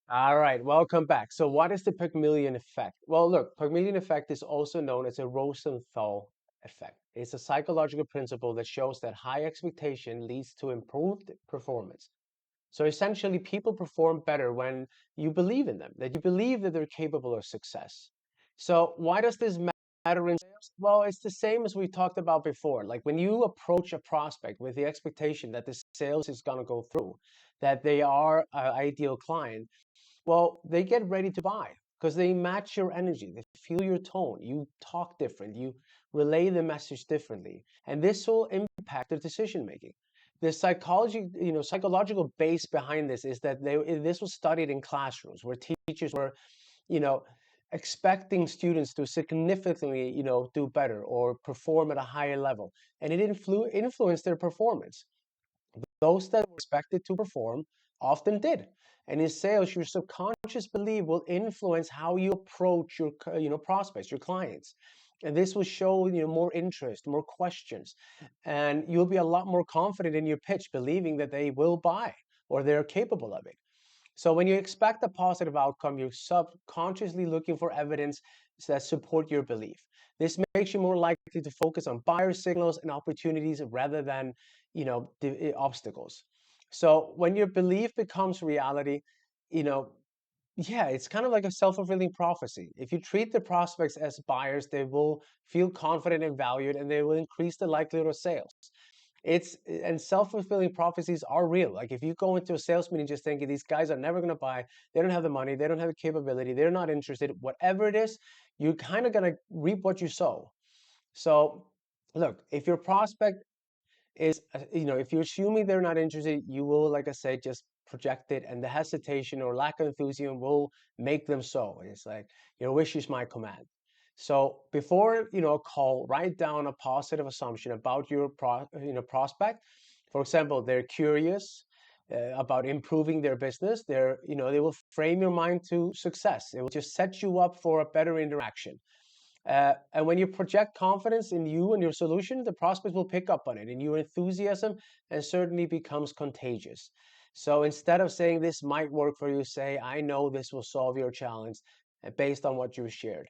All right, welcome back. So, what is the Pygmalion effect? Well, look, Pygmalion effect is also known as a Rosenthal effect. It's a psychological principle that shows that high expectation leads to improved performance. So, essentially, people perform better when you believe in them, that you believe that they're capable of success. So, why does this matter in sales? Well, it's the same as we talked about before. Like when you approach a prospect with the expectation that the sales is going to go through, that they are an ideal client, well, they get ready to buy because they match your energy. They feel your tone. You talk different. You relay the message differently, and this will impact their decision making. The psychological base behind this is that this was studied in classrooms where teachers were, you know, expecting students to significantly, do better or perform at a higher level, and it influenced their performance. Those that were expected to perform often did. And in sales, your subconscious belief will influence how you approach your prospects, your clients. And this will show more interest, more questions, and you'll be a lot more confident in your pitch, believing that they will buy or they're capable of it. So when you expect a positive outcome, you're subconsciously looking for evidence that support your belief. This makes you more likely to focus on buyer signals and opportunities rather than, the obstacles. So when your belief becomes reality, you know, yeah, it's kind of like a self-fulfilling prophecy. If you treat the prospects as buyers, they will feel confident and valued, and they will increase the likelihood of sales. And self-fulfilling prophecies are real. Like if you go into a sales meeting just thinking these guys are never going to buy, they don't have the money, they don't have the capability, they're not interested, whatever it is, you're kind of going to reap what you sow. So look, if your prospect is, if you're assuming they're not interested, you will, like I said, just project it, and the hesitation or lack of enthusiasm will make them so. It's like your wish is my command. So before a call, write down a positive assumption about your prospect. For example, they're curious about improving their business. They will frame your mind to success. It will just set you up for a better interaction. And when you project confidence in you and your solution, the prospects will pick up on it, and your enthusiasm and certainly becomes contagious. So instead of saying this might work for you, say, I know this will solve your challenge based on what you shared.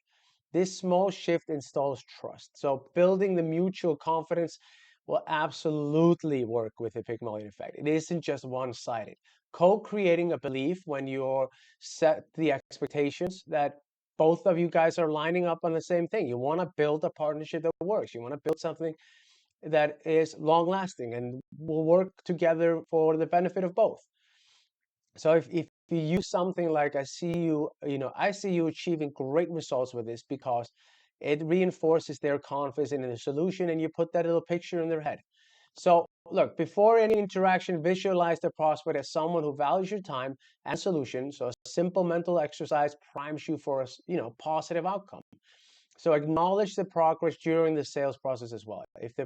This small shift installs trust. So building the mutual confidence will absolutely work with the Pygmalion effect. It isn't just one-sided. Co-creating a belief when you're set the expectations that both of you guys are lining up on the same thing. You want to build a partnership that works. You want to build something that is long lasting and will work together for the benefit of both. So if you use something like I see you achieving great results with this because it reinforces their confidence in the solution, and you put that little picture in their head. So look, before any interaction, visualize the prospect as someone who values your time and solution. So a simple mental exercise primes you for a positive outcome. So acknowledge the progress during the sales process as well. If the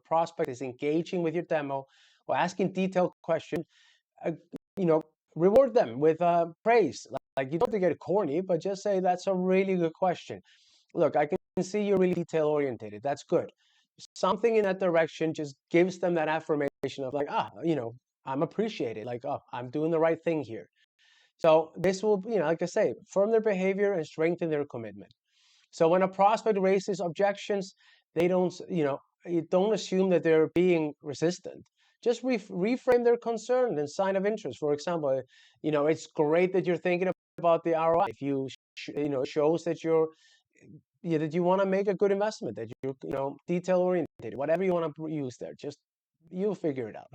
prospect is engaging with your demo or asking detailed questions, uh, you know, reward them with praise. Like you don't have to get corny, but just say that's a really good question. Look, I can see you're really detail oriented. That's good. Something in that direction just gives them that affirmation of like, I'm appreciated. Like, oh, I'm doing the right thing here. So this will, like I say, firm their behavior and strengthen their commitment. So when a prospect raises objections, they don't, you don't assume that they're being resistant. Just reframe their concern and sign of interest. For example, it's great that you're thinking about the ROI. If you, shows that that you want to make a good investment, that you're, detail oriented, whatever you want to use there, just you'll figure it out.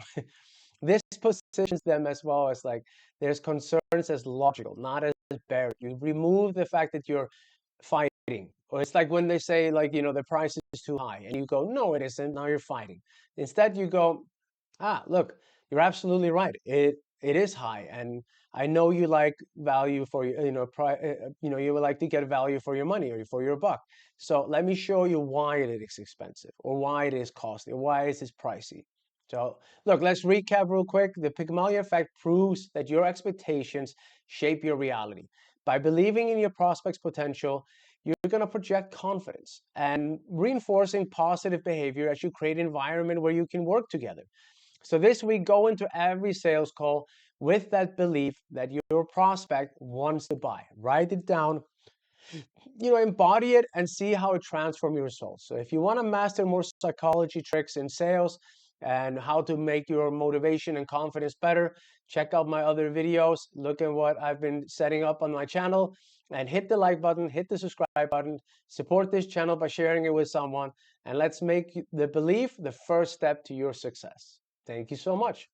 This positions them as well as like there's concerns as logical, not as barrier. You remove the fact that you're fighting. Or it's like when they say like, the price is too high and you go, no, it isn't. Now you're fighting. Instead, you go, look, you're absolutely right. It is high, and I know you like value for you would like to get value for your money or for your buck. So let me show you why it is expensive, or why it is costly, or why it is pricey. So look, let's recap real quick. The Pygmalion effect proves that your expectations shape your reality. By believing in your prospect's potential, you're going to project confidence and reinforcing positive behavior as you create an environment where you can work together. So this week, go into every sales call with that belief that your prospect wants to buy. Write it down, embody it and see how it transforms your results. So if you want to master more psychology tricks in sales and how to make your motivation and confidence better, check out my other videos. Look at what I've been setting up on my channel, and hit the like button, hit the subscribe button, support this channel by sharing it with someone, and let's make the belief the first step to your success. Thank you so much.